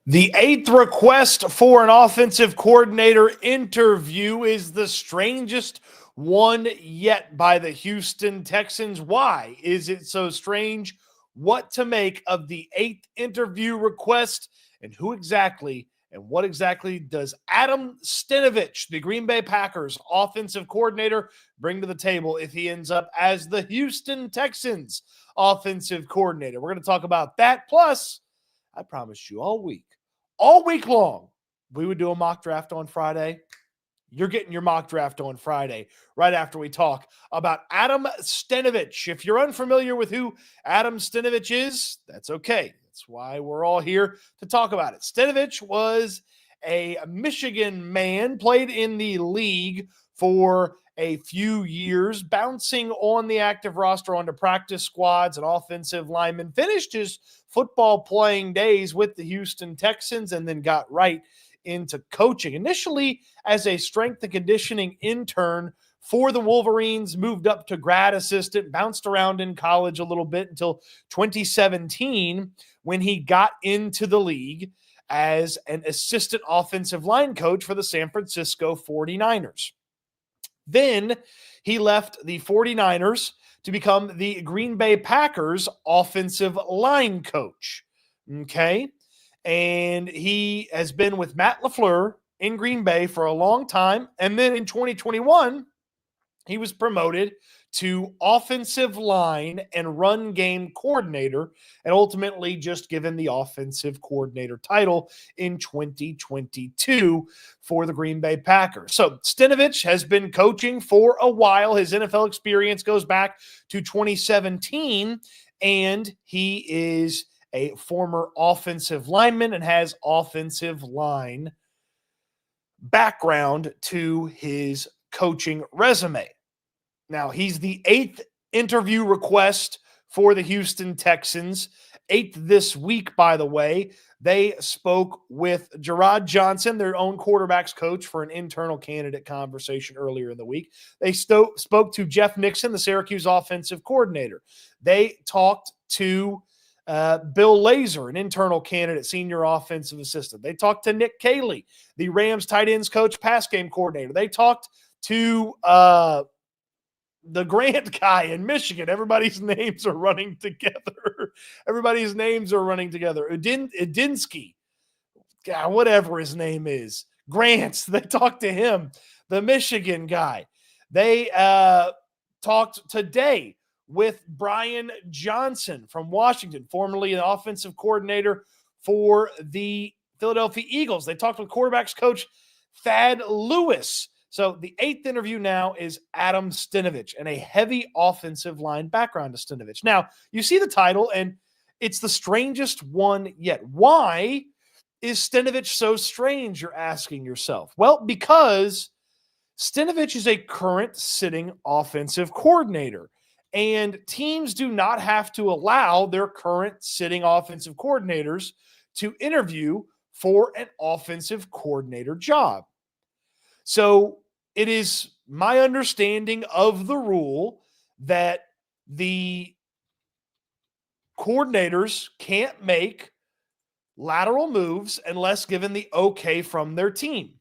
The eighth request for an offensive coordinator interview is the strangest one yet by the Houston Texans. Why is it so strange? What to make of the eighth interview request, and what exactly does Adam Stenavich, the Green Bay Packers offensive coordinator, bring to the table if he ends up as the Houston Texans offensive coordinator? We're going to talk about that. Plus, I promised you all week long, we would do a mock draft on Friday. You're getting your mock draft on Friday right after we talk about Adam Stenavich. If you're unfamiliar with who Adam Stenavich is, that's okay. That's why we're all here to talk about it. Stenavich was a Michigan man, played in the league for a few years, bouncing on the active roster onto practice squads and offensive linemen, finished his football playing days with the Houston Texans, and then got right into coaching. Initially as a strength and conditioning intern for the Wolverines, moved up to grad assistant, bounced around in college a little bit until 2017 when he got into the league as an assistant offensive line coach for the San Francisco 49ers. Then he left the 49ers to become the Green Bay Packers offensive line coach. Okay. And he has been with Matt LaFleur in Green Bay for a long time. And then in 2021, he was promoted to offensive line and run game coordinator, and ultimately just given the offensive coordinator title in 2022 for the Green Bay Packers. So Stenavich has been coaching for a while. His NFL experience goes back to 2017, and he is a former offensive lineman and has offensive line background to his coaching resume. Now, he's the eighth interview request for the Houston Texans. Eighth this week, by the way. They spoke with Gerard Johnson, their own quarterback's coach, for an internal candidate conversation earlier in the week. They spoke to Jeff Nixon, the Syracuse offensive coordinator. They talked to Bill Lazor, an internal candidate, senior offensive assistant. They talked to Nick Caley, the Rams tight ends coach, pass game coordinator. They talked to the Grant guy in Michigan. Everybody's names are running together. Udinsky, whatever his name is. Grants, they talked to him, the Michigan guy. They talked today with Brian Johnson from Washington, formerly an offensive coordinator for the Philadelphia Eagles. They talked with quarterbacks coach Thad Lewis. So the eighth interview now is Adam Stenavich, and a heavy offensive line background to Stenavich. Now, you see the title, and it's the strangest one yet. Why is Stenavich so strange, you're asking yourself? Well, because Stenavich is a current sitting offensive coordinator, and teams do not have to allow their current sitting offensive coordinators to interview for an offensive coordinator job. So it is my understanding of the rule that the coordinators can't make lateral moves unless given the okay from their team.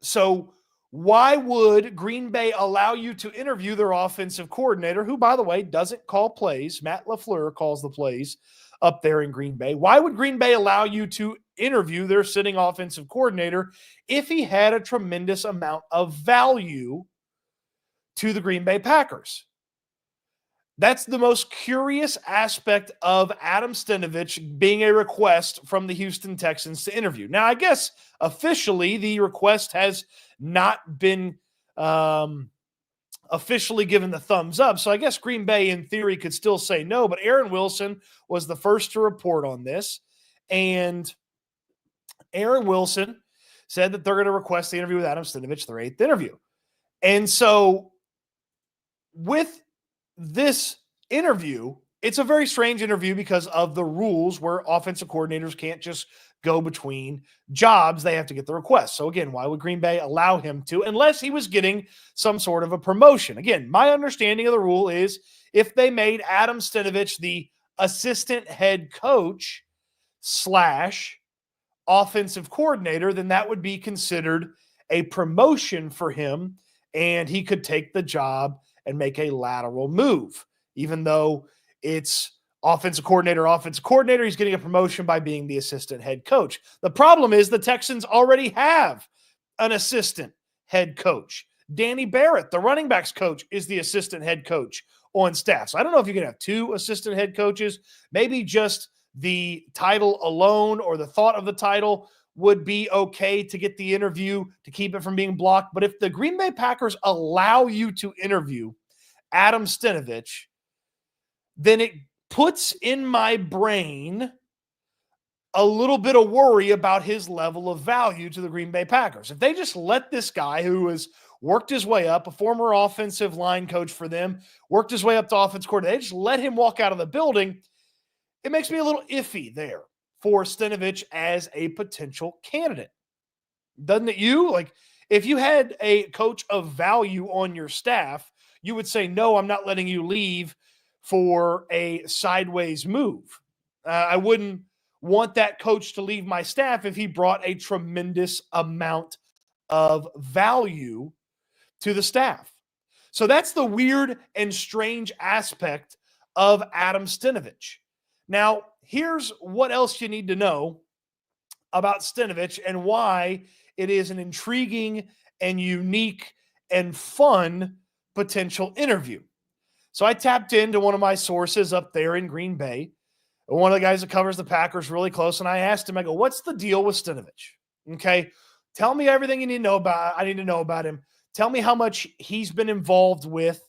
So why would Green Bay allow you to interview their offensive coordinator, who, by the way, doesn't call plays? Matt LaFleur calls the plays up there in Green Bay. Why would Green Bay allow you to interview their sitting offensive coordinator if he had a tremendous amount of value to the Green Bay Packers? That's the most curious aspect of Adam Stenavich being a request from the Houston Texans to interview. Now, I guess officially the request has not been officially given the thumbs up. So I guess Green Bay in theory could still say no, but Aaron Wilson was the first to report on this. And Aaron Wilson said that they're going to request the interview with Adam Stenavich, their eighth interview. And so with this interview, it's a very strange interview because of the rules where offensive coordinators can't just go between jobs. They have to get the request. So again, why would Green Bay allow him to, unless he was getting some sort of a promotion? Again, my understanding of the rule is if they made Adam Stenavich the assistant head coach / offensive coordinator, then that would be considered a promotion for him, and he could take the job and make a lateral move. Even though it's offensive coordinator, he's getting a promotion by being the assistant head coach. The problem is the Texans already have an assistant head coach. Danny Barrett, the running backs coach, is the assistant head coach on staff. So I don't know if you can have two assistant head coaches. Maybe just the title alone or the thought of the title would be okay to get the interview to keep it from being blocked. But if the Green Bay Packers allow you to interview Adam Stenavich, then it puts in my brain a little bit of worry about his level of value to the Green Bay Packers. If they just let this guy who has worked his way up, a former offensive line coach for them, worked his way up to offense coordinator, they just let him walk out of the building, it makes me a little iffy there for Stenavich as a potential candidate. Doesn't it you? Like, if you had a coach of value on your staff, you would say, no, I'm not letting you leave for a sideways move. I wouldn't want that coach to leave my staff if he brought a tremendous amount of value to the staff. So that's the weird and strange aspect of Adam Stenavich. Now, here's what else you need to know about Stenavich and why it is an intriguing and unique and fun potential interview. So I tapped into one of my sources up there in Green Bay, one of the guys that covers the Packers really close, and I asked him, I go, what's the deal with Stenavich? Okay, tell me everything you need to know about. I need to know about him. Tell me how much he's been involved with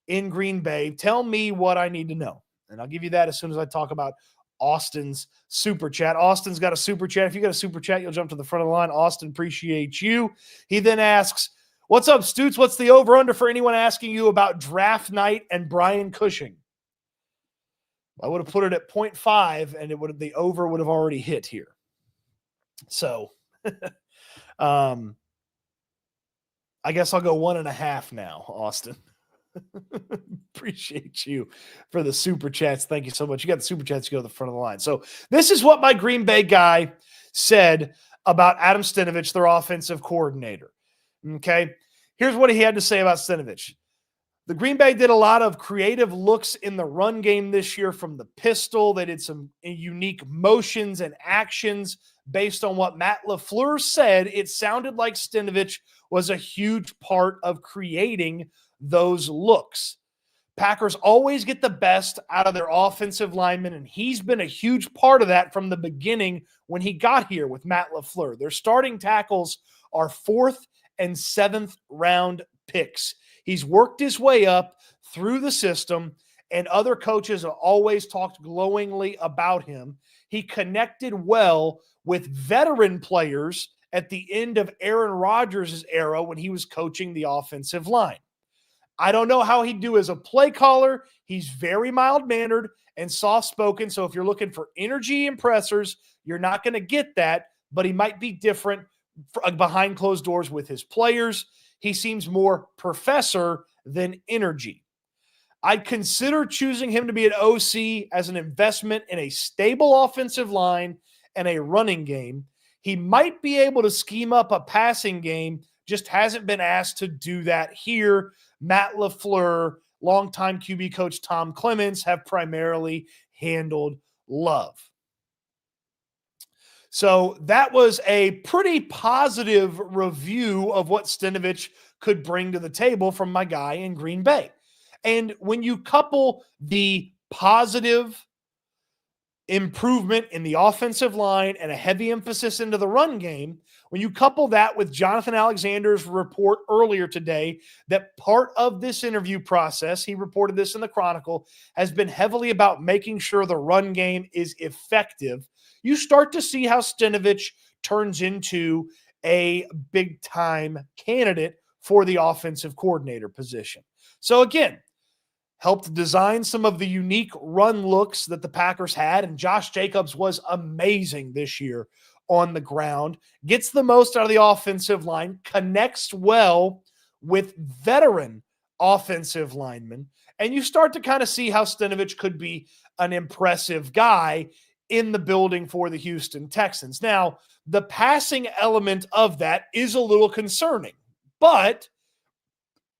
in Green Bay. Tell me what I need to know. And I'll give you that as soon as I talk about Austin's super chat. Austin's got a super chat. If you got a super chat, you'll jump to the front of the line. Austin, appreciate you. He then asks, what's up, Stoots? What's the over-under for anyone asking you about draft night and Brian Cushing? I would have put it at 0.5, and the over would have already hit here. So, I guess I'll go 1.5 now, Austin. Appreciate you for the super chats. Thank you so much. You got the super chats, you go to the front of the line. So this is what my Green Bay guy said about Adam Stenavich, their offensive coordinator. Okay. Here's what he had to say about Stenavich. The Green Bay did a lot of creative looks in the run game this year from the pistol. They did some unique motions and actions based on what Matt LaFleur said. It sounded like Stenavich was a huge part of creating those looks. Packers always get the best out of their offensive linemen, and he's been a huge part of that from the beginning when he got here with Matt LaFleur. Their starting tackles are 4th and 7th round picks. He's worked his way up through the system, and other coaches have always talked glowingly about him. He connected well with veteran players at the end of Aaron Rodgers' era when he was coaching the offensive line. I don't know how he'd do as a play caller. He's very mild-mannered and soft-spoken, so if you're looking for energy impressors, you're not going to get that, but he might be different behind closed doors with his players. He seems more professor than energy. I'd consider choosing him to be an OC as an investment in a stable offensive line and a running game. He might be able to scheme up a passing game, just hasn't been asked to do that here. Matt LaFleur, longtime QB coach Tom Clements have primarily handled Love. So that was a pretty positive review of what Stenavich could bring to the table from my guy in Green Bay. And when you couple the positive improvement in the offensive line and a heavy emphasis into the run game, when you couple that with Jonathan Alexander's report earlier today that part of this interview process, he reported this in the Chronicle, has been heavily about making sure the run game is effective, you start to see how Stenavich turns into a big-time candidate for the offensive coordinator position. So again, helped design some of the unique run looks that the Packers had, and Josh Jacobs was amazing this year on the ground, gets the most out of the offensive line, connects well with veteran offensive linemen, and you start to kind of see how Stenavich could be an impressive guy in the building for the Houston Texans. Now, the passing element of that is a little concerning, but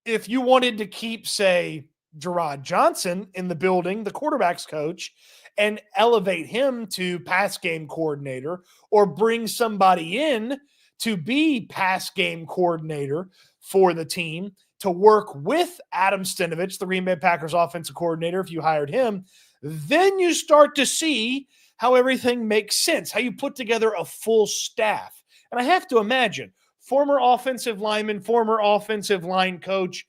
if you wanted to keep, say, Gerard Johnson in the building, the quarterback's coach, and elevate him to pass game coordinator, or bring somebody in to be pass game coordinator for the team to work with Adam Stenavich, the Green Bay Packers offensive coordinator, if you hired him, then you start to see how everything makes sense, how you put together a full staff. And I have to imagine, former offensive lineman, former offensive line coach,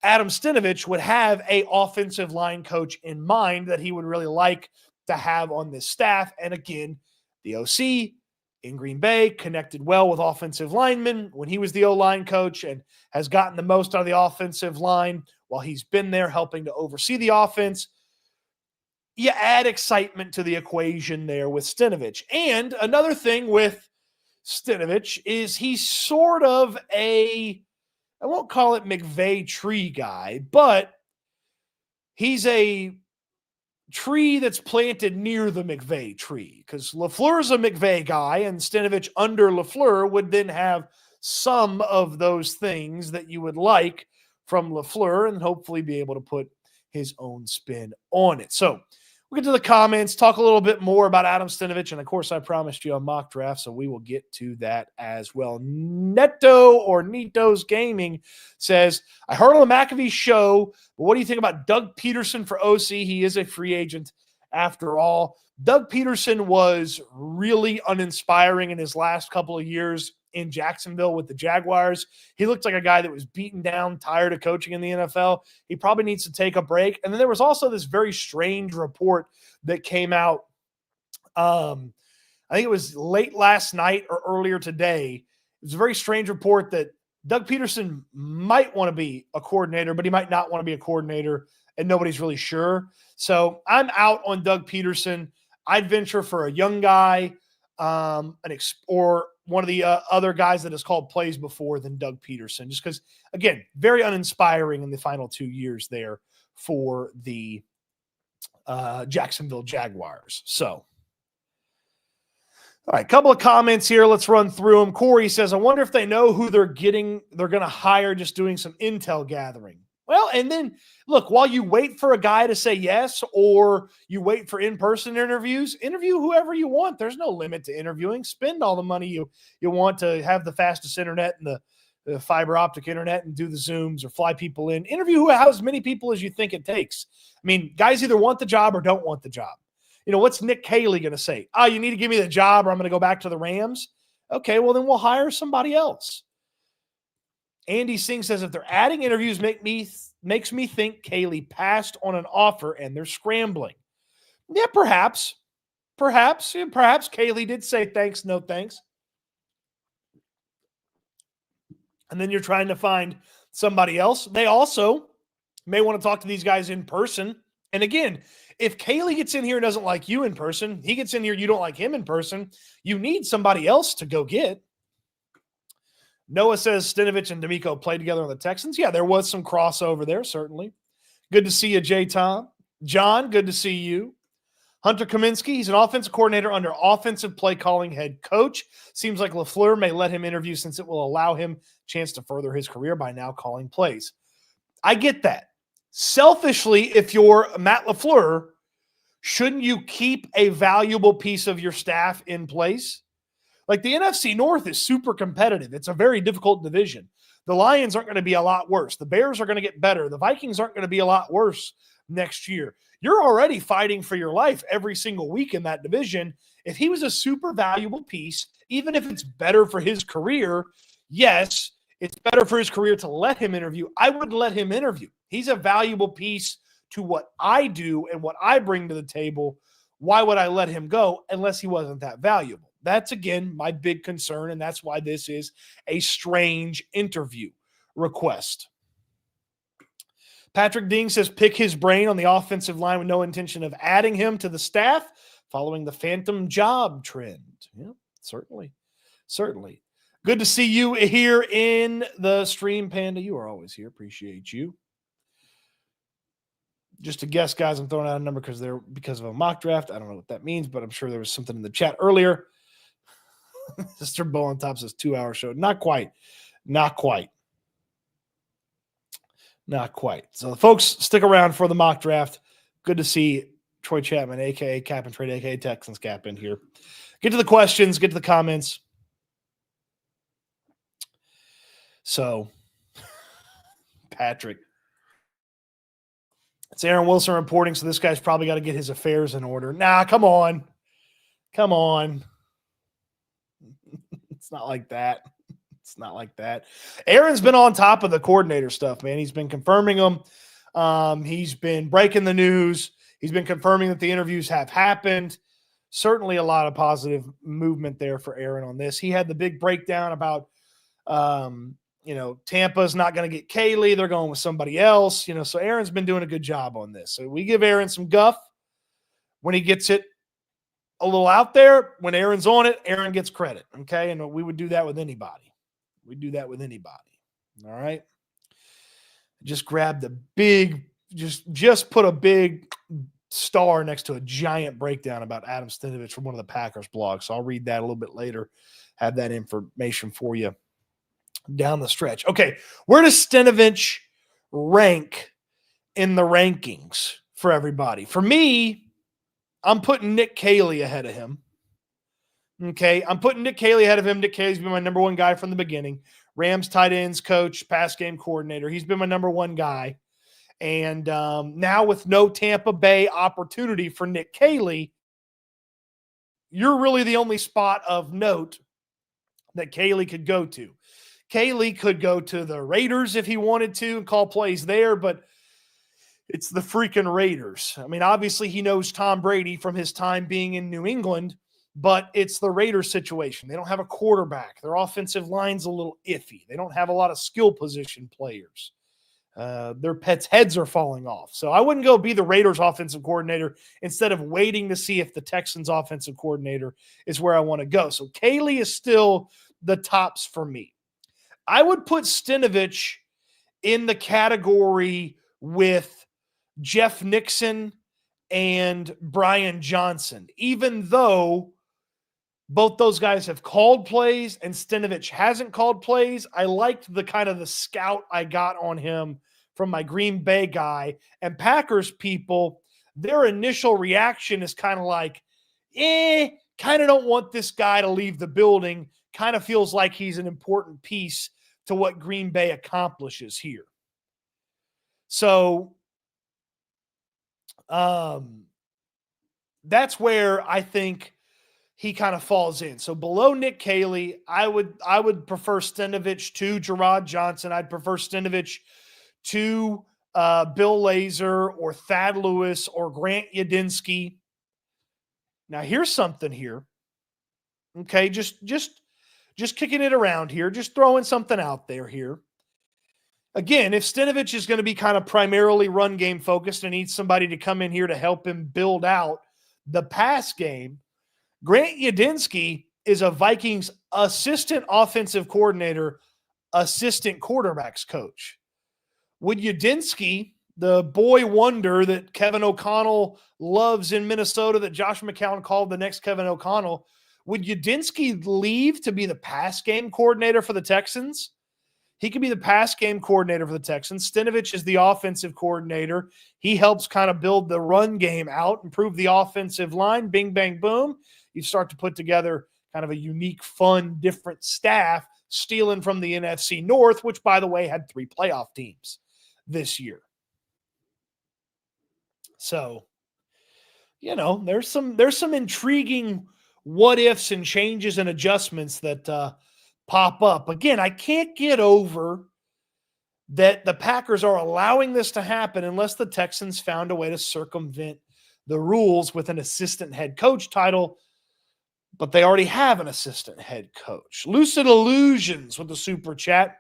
Adam Stenavich would have an offensive line coach in mind that he would really like to have on this staff. And again, the OC in Green Bay connected well with offensive linemen when he was the O-line coach and has gotten the most out of the offensive line while he's been there helping to oversee the offense. You add excitement to the equation there with Stenavich. And another thing with Stenavich is he's sort of I won't call it McVay tree guy, but he's a tree that's planted near the McVay tree, because LaFleur's a McVay guy, and Stenavich under LaFleur would then have some of those things that you would like from LaFleur and hopefully be able to put his own spin on it. So we'll get to the comments, talk a little bit more about Adam Stenavich, and of course, I promised you a mock draft, so we will get to that as well. Neto or Nito's Gaming says, I heard on the McAfee show, but what do you think about Doug Peterson for OC? He is a free agent after all. Doug Peterson was really uninspiring in his last couple of years in Jacksonville with the Jaguars. He looked like a guy that was beaten down, tired of coaching in the NFL. He probably needs to take a break. And then there was also this very strange report that came out. I think it was late last night or earlier today. It was a very strange report that Doug Peterson might want to be a coordinator, but he might not want to be a coordinator, and nobody's really sure. So I'm out on Doug Peterson. I'd venture for a young guy, or one of the other guys that has called plays before than Doug Peterson, just because, again, very uninspiring in the final 2 years there for the Jacksonville Jaguars. So, all right, couple of comments here. Let's run through them. Corey says, I wonder if they know who they're going to hire, just doing some intel gathering. Well, and then look, while you wait for a guy to say yes, or you wait for in-person interviews, interview whoever you want. There's no limit to interviewing. Spend all the money you want to have the fastest internet and the fiber optic internet and do the Zooms or fly people in. Interview as many people as you think it takes. I mean, guys either want the job or don't want the job. You know, what's Nick Caley going to say? Oh, you need to give me the job or I'm going to go back to the Rams. Okay, well, then we'll hire somebody else. Andy Singh says, if they're adding interviews, makes me think Caley passed on an offer and they're scrambling. Yeah, perhaps Caley did say thanks, no thanks. And then you're trying to find somebody else. They also may want to talk to these guys in person. And again, if Caley gets in here and doesn't like you in person, he gets in here, you don't like him in person, you need somebody else to go get. Noah says Stenavich and D'Amico played together on the Texans. Yeah, there was some crossover there, certainly. Good to see you, J. Tom. John, good to see you. Hunter Kaminsky, he's an offensive coordinator under offensive play calling head coach. Seems like LaFleur may let him interview since it will allow him a chance to further his career by now calling plays. I get that. Selfishly, if you're Matt LaFleur, shouldn't you keep a valuable piece of your staff in place? Like, the NFC North is super competitive. It's a very difficult division. The Lions aren't going to be a lot worse. The Bears are going to get better. The Vikings aren't going to be a lot worse next year. You're already fighting for your life every single week in that division. If he was a super valuable piece, even if it's better for his career, yes, it's better for his career to let him interview. I would let him interview. He's a valuable piece to what I do and what I bring to the table. Why would I let him go unless he wasn't that valuable? That's, again, my big concern, and that's why this is a strange interview request. Patrick Ding says pick his brain on the offensive line with no intention of adding him to the staff following the phantom job trend. Yeah, certainly. Good to see you here in the stream, Panda. You are always here. Appreciate you. Just a guess, guys. I'm throwing out a number because of a mock draft. I don't know what that means, but I'm sure there was something in the chat earlier. Sister Bull on top says 2-hour show. Not quite. Not quite. Not quite. So, folks, stick around for the mock draft. Good to see Troy Chapman, a.k.a. Cap and Trade, a.k.a. Texans Cap in here. Get to the questions. Get to the comments. So, Patrick. It's Aaron Wilson reporting, so this guy's probably got to get his affairs in order. Nah, come on. Come on. It's not like that. It's not like that. Aaron's been on top of the coordinator stuff, man. He's been confirming them. He's been breaking the news. He's been confirming that the interviews have happened. Certainly a lot of positive movement there for Aaron on this. He had the big breakdown about, Tampa's not going to get Caley. They're going with somebody else. So Aaron's been doing a good job on this. So we give Aaron some guff when he gets it a little out there. When Aaron's on it, Aaron gets credit. Okay. And we would do that with anybody. We do that with anybody. All right. Just grab the big, just put a big star next to a giant breakdown about Adam Stenavich from one of the Packers blogs. So I'll read that a little bit later. Have that information for you down the stretch. Okay. Where does Stenavich rank in the rankings for everybody? For me, I'm putting Nick Caley ahead of him. Okay, I'm putting Nick Caley ahead of him. Nick Caley's been my number one guy from the beginning. Rams tight ends coach, pass game coordinator. He's been my number one guy. And now with no Tampa Bay opportunity for Nick Caley, you're really the only spot of note that Caley could go to. Caley could go to the Raiders if he wanted to and call plays there, but it's the freaking Raiders. I mean, obviously he knows Tom Brady from his time being in New England, but it's the Raiders situation. They don't have a quarterback. Their offensive line's a little iffy. They don't have a lot of skill position players. Their pets' heads are falling off. So I wouldn't go be the Raiders offensive coordinator instead of waiting to see if the Texans offensive coordinator is where I want to go. So Caley is still the tops for me. I would put Stenavich in the category with Jeff Nixon and Brian Johnson, even though both those guys have called plays and Stenavich hasn't called plays. I liked the kind of the scout I got on him from my Green Bay guy. And Packers people, their initial reaction is kind of like, kind of don't want this guy to leave the building. Kind of feels like he's an important piece to what Green Bay accomplishes here. So that's where I think he kind of falls in. So below Nick Caley, I would prefer Stenavich to Gerard Johnson. I'd prefer Stenavich to Bill Lazor or Thad Lewis or Grant Yadinsky. Now here's something here. Okay, just kicking it around here, just throwing something out there here. Again, if Stenavich is going to be kind of primarily run game focused and needs somebody to come in here to help him build out the pass game, Grant Yadinsky is a Vikings assistant offensive coordinator, assistant quarterbacks coach. Would Yadinsky, the boy wonder that Kevin O'Connell loves in Minnesota, that Josh McCown called the next Kevin O'Connell, would Yadinsky leave to be the pass game coordinator for the Texans? He could be the pass game coordinator for the Texans. Stenavich is the offensive coordinator. He helps kind of build the run game out, improve the offensive line. Bing, bang, boom. You start to put together kind of a unique, fun, different staff, stealing from the NFC North, which, by the way, had 3 playoff teams this year. So, there's some intriguing what ifs and changes and adjustments that pop up. Again, I can't get over that the Packers are allowing this to happen unless the Texans found a way to circumvent the rules with an assistant head coach title, but they already have an assistant head coach. Lucid Illusions with the super chat.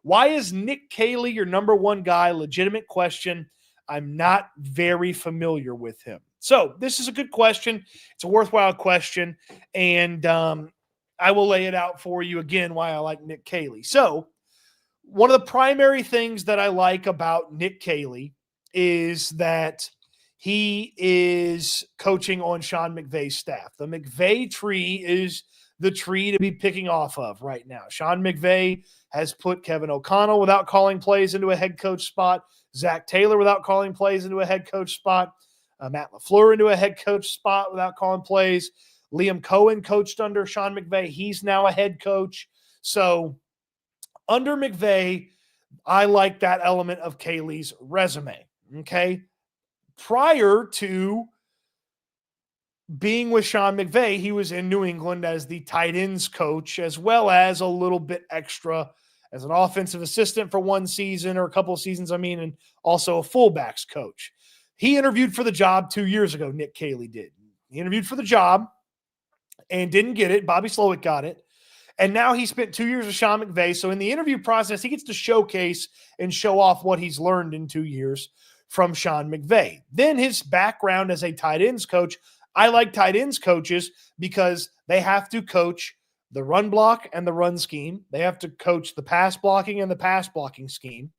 Why is Nick Caley your number one guy? Legitimate question. I'm not very familiar with him. So this is a good question. It's a worthwhile question. And I will lay it out for you again why I like Nick Caley. So one of the primary things that I like about Nick Caley is that he is coaching on Sean McVay's staff. The McVay tree is the tree to be picking off of right now. Sean McVay has put Kevin O'Connell without calling plays into a head coach spot, Zach Taylor without calling plays into a head coach spot, Matt LaFleur into a head coach spot without calling plays. Liam Cohen coached under Sean McVay. He's now a head coach. So under McVay, I like that element of Caley's resume. Okay. Prior to being with Sean McVay, he was in New England as the tight ends coach, as well as a little bit extra as an offensive assistant for one season or a couple of seasons, and also a fullbacks coach. He interviewed for the job 2 years ago, Nick Caley did. He interviewed for the job and didn't get it. Bobby Slowick got it. And now he spent 2 years with Sean McVay. So in the interview process, he gets to showcase and show off what he's learned in 2 years from Sean McVay. Then his background as a tight ends coach. I like tight ends coaches because they have to coach the run block and the run scheme. They have to coach the pass blocking and the pass blocking scheme.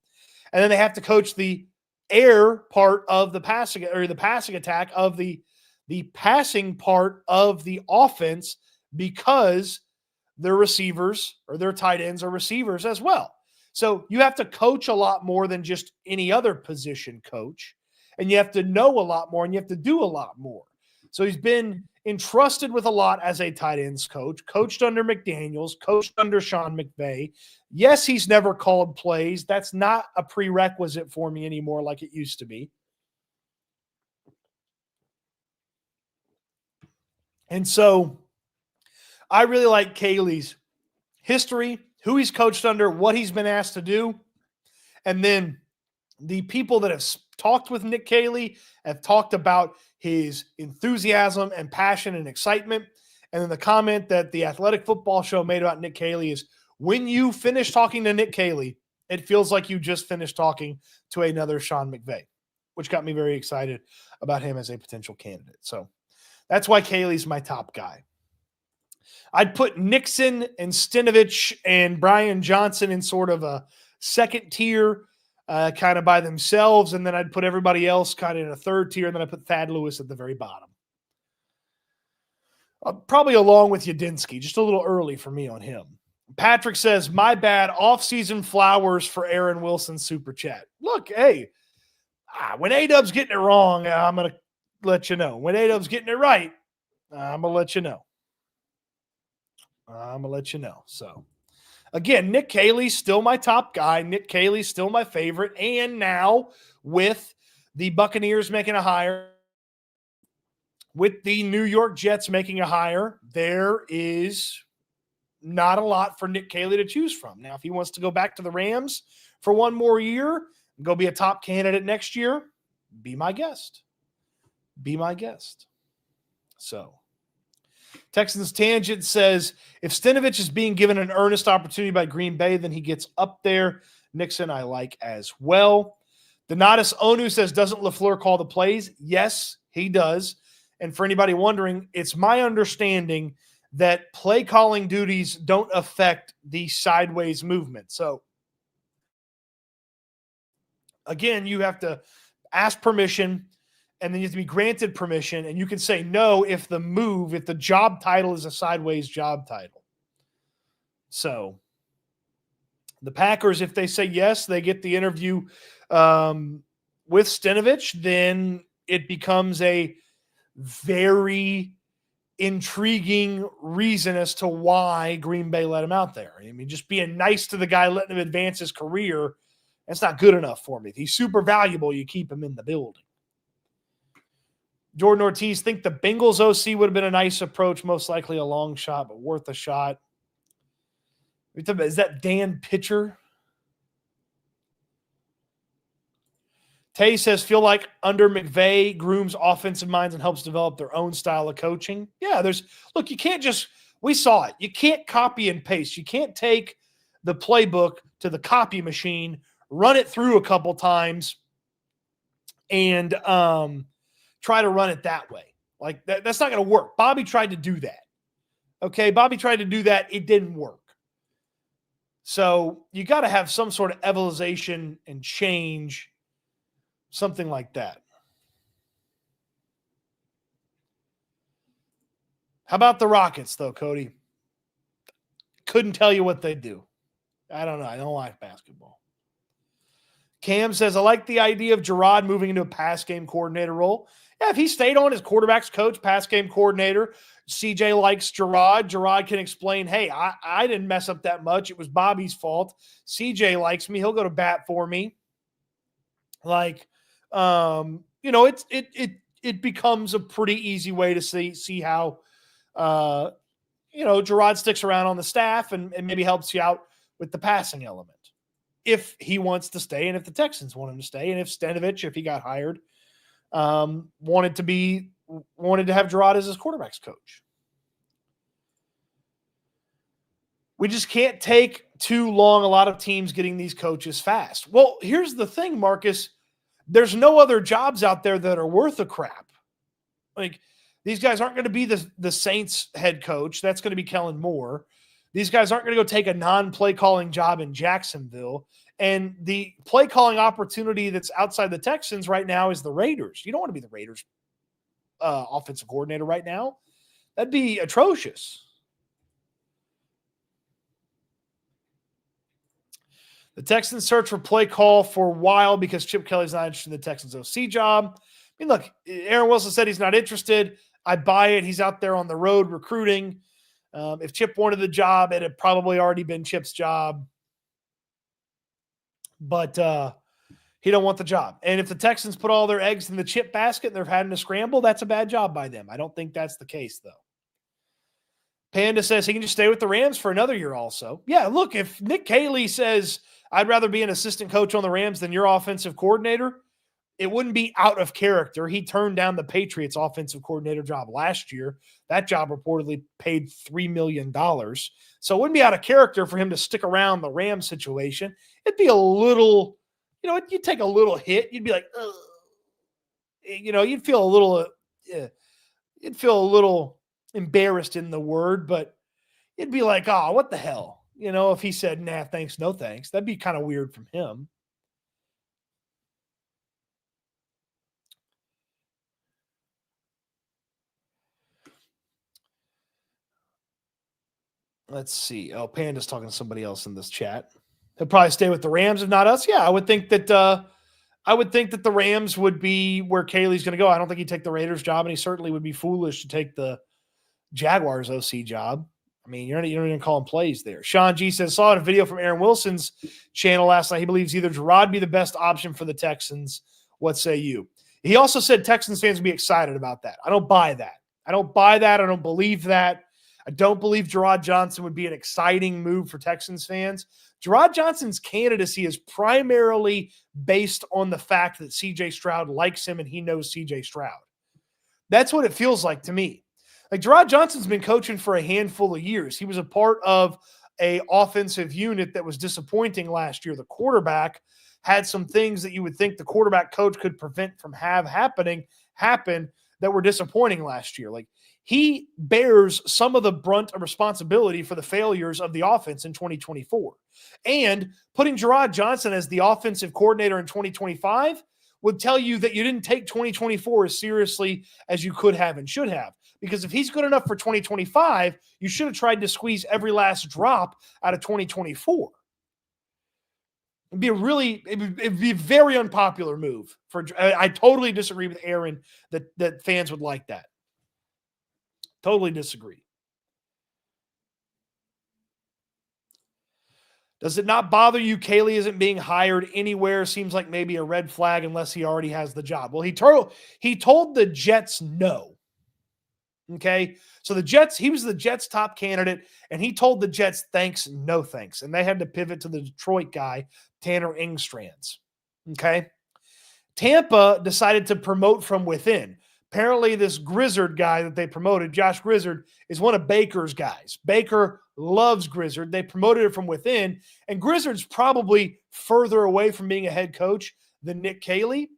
And then they have to coach the air part of the passing attack of the passing part of the offense, because their receivers or their tight ends are receivers as well. So you have to coach a lot more than just any other position coach, and you have to know a lot more and you have to do a lot more. So he's been entrusted with a lot as a tight ends coach, coached under McDaniels, coached under Sean McVay. Yes, he's never called plays. That's not a prerequisite for me anymore like it used to be. And so I really like Caley's history, who he's coached under, what he's been asked to do. And then the people that have talked with Nick Caley have talked about his enthusiasm and passion and excitement. And then the comment that the Athletic Football Show made about Nick Caley is, when you finish talking to Nick Caley, it feels like you just finished talking to another Sean McVay, which got me very excited about him as a potential candidate. So that's why Caley's my top guy. I'd put Nixon and Stenavich and Brian Johnson in sort of a second tier, kind of by themselves, and then I'd put everybody else kind of in a third tier, and then I put Thad Lewis at the very bottom. Probably along with Yadinsky, just a little early for me on him. Patrick says, my bad, off-season flowers for Aaron Wilson super chat. Look, hey, when A-Dub's getting it wrong, I'm going to let you know. When A-Dub's getting it right, I'm going to let you know. So, again, Nick Caley's still my top guy. Nick Caley's still my favorite. And now with the Buccaneers making a hire, with the New York Jets making a hire, there is not a lot for Nick Caley to choose from. Now, if he wants to go back to the Rams for one more year and go be a top candidate next year, be my guest. So, Texans Tangent says, if Stenavich is being given an earnest opportunity by Green Bay, then he gets up there. Nixon, I like as well. Donatus Onu says, doesn't LaFleur call the plays? Yes, he does. And for anybody wondering, it's my understanding that play calling duties don't affect the sideways movement. So, again, you have to ask permission, and then you have to be granted permission, and you can say no if the job title is a sideways job title. So the Packers, if they say yes, they get the interview with Stenavich, then it becomes a very intriguing reason as to why Green Bay let him out there. I mean, just being nice to the guy, letting him advance his career, that's not good enough for me. If he's super valuable, you keep him in the building. Jordan Ortiz, think the Bengals OC would have been a nice approach, most likely a long shot, but worth a shot. Is that Dan Pitcher? Tay says, feel like under McVay grooms offensive minds and helps develop their own style of coaching. Yeah, you can't just, we saw it. You can't copy and paste. You can't take the playbook to the copy machine, run it through a couple times, and try to run it that way. Like that's not going to work. Bobby tried to do that. Okay, Bobby tried to do that. It didn't work. So you got to have some sort of evolution and change Something like that. How about the Rockets, though, Cody? Couldn't tell you what they do. I don't know. I don't like basketball. Cam says, I like the idea of Gerard moving into a pass game coordinator role. Yeah, if he stayed on as quarterback's coach, pass game coordinator, CJ likes Gerard. Gerard can explain, hey, I didn't mess up that much. It was Bobby's fault. CJ likes me. He'll go to bat for me. Like, it becomes a pretty easy way to see how, Gerard sticks around on the staff and maybe helps you out with the passing element if he wants to stay and if the Texans want him to stay and if Stenavich, if he got hired, wanted to have Gerard as his quarterback's coach. We just can't take too long. A lot of teams getting these coaches fast. Well, here's the thing, Marcus. There's no other jobs out there that are worth a crap. Like, these guys aren't going to be the Saints head coach. That's going to be Kellen Moore. These guys aren't going to go take a non-play calling job in Jacksonville. And the play calling opportunity that's outside the Texans right now is the Raiders. You don't want to be the Raiders offensive coordinator right now. That'd be atrocious. The Texans search for play call for a while because Chip Kelly's not interested in the Texans OC job. I mean, look, Aaron Wilson said he's not interested. I buy it. He's out there on the road recruiting. If Chip wanted the job, it had probably already been Chip's job. But he don't want the job. And if the Texans put all their eggs in the Chip basket and they're having to scramble, that's a bad job by them. I don't think that's the case, though. Panda says he can just stay with the Rams for another year also. Yeah, look, if Nick Caley says, I'd rather be an assistant coach on the Rams than your offensive coordinator, it wouldn't be out of character. He turned down the Patriots offensive coordinator job last year. That job reportedly paid $3 million. So it wouldn't be out of character for him to stick around the Rams situation. It'd be a little, you'd take a little hit. You'd be like, ugh. You'd feel a little embarrassed in the word, but it'd be like, oh, what the hell? If he said, nah, thanks, no thanks, that'd be kind of weird from him. Let's see. Oh, Panda's talking to somebody else in this chat. He'll probably stay with the Rams, if not us. Yeah, I would think that the Rams would be where Caley's going to go. I don't think he'd take the Raiders job, and he certainly would be foolish to take the Jaguars OC job. I mean, you don't even call him plays there. Sean G says, saw a video from Aaron Wilson's channel last night. He believes either Gerard be the best option for the Texans. What say you? He also said Texans fans would be excited about that. I don't buy that. I don't believe that. I don't believe Gerard Johnson would be an exciting move for Texans fans. Gerard Johnson's candidacy is primarily based on the fact that C.J. Stroud likes him and he knows C.J. Stroud. That's what it feels like to me. Like, Gerard Johnson's been coaching for a handful of years. He was a part of an offensive unit that was disappointing last year. The quarterback had some things that you would think the quarterback coach could prevent from happen that were disappointing last year. Like, he bears some of the brunt of responsibility for the failures of the offense in 2024. And putting Gerard Johnson as the offensive coordinator in 2025 would tell you that you didn't take 2024 as seriously as you could have and should have. Because if he's good enough for 2025, you should have tried to squeeze every last drop out of 2024. It'd be a very unpopular move. I totally disagree with Aaron that fans would like that. Totally disagree. Does it not bother you Caley isn't being hired anywhere? Seems like maybe a red flag unless he already has the job. Well, he told the Jets no. Okay, so he was the Jets' top candidate, and he told the Jets thanks, no thanks, and they had to pivot to the Detroit guy, Tanner Engstrands. Okay, Tampa decided to promote from within. Apparently, this Grizzard guy that they promoted, Josh Grizzard, is one of Baker's guys. Baker loves Grizzard. They promoted it from within, and Grizzard's probably further away from being a head coach than Nick Caley.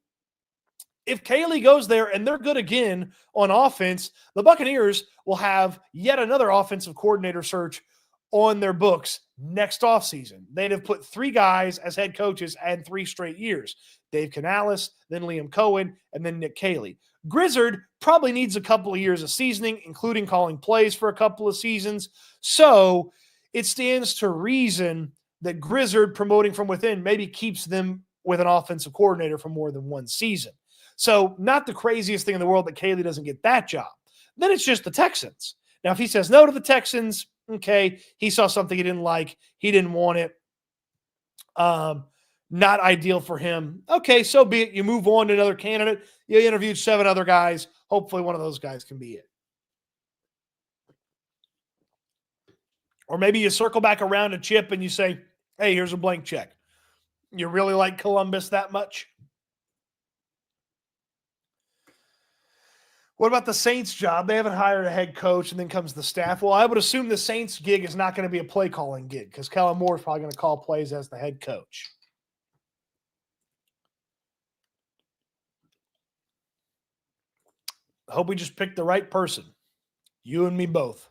If Caley goes there and they're good again on offense, the Buccaneers will have yet another offensive coordinator search on their books next offseason. They'd have put 3 guys as head coaches and 3 straight years. Dave Canales, then Liam Cohen, and then Nick Caley. Grizzard probably needs a couple of years of seasoning, including calling plays for a couple of seasons. So it stands to reason that Grizzard promoting from within maybe keeps them with an offensive coordinator for more than one season. So not the craziest thing in the world that Caley doesn't get that job. Then it's just the Texans. Now, if he says no to the Texans, okay, he saw something he didn't like. He didn't want it. Not ideal for him. Okay, so be it. You move on to another candidate. You interviewed 7 other guys. Hopefully one of those guys can be it. Or maybe you circle back around to Chip and you say, hey, here's a blank check. You really like Columbus that much? What about the Saints job? They haven't hired a head coach, and then comes the staff. Well, I would assume the Saints gig is not going to be a play calling gig because Kellen Moore is probably going to call plays as the head coach. I hope we just picked the right person. You and me both.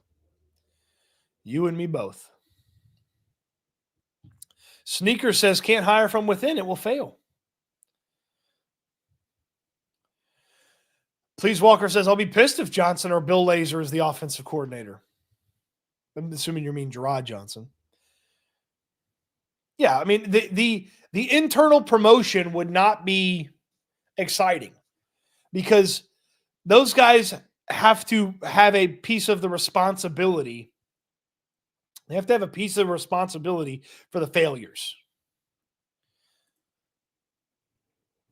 You and me both. Sneaker says can't hire from within. It will fail. Please Walker says, I'll be pissed if Johnson or Bill Lazor is the offensive coordinator. I'm assuming you mean Gerard Johnson. Yeah, I mean, the internal promotion would not be exciting because those guys have to have a piece of the responsibility. They have to have a piece of responsibility for the failures.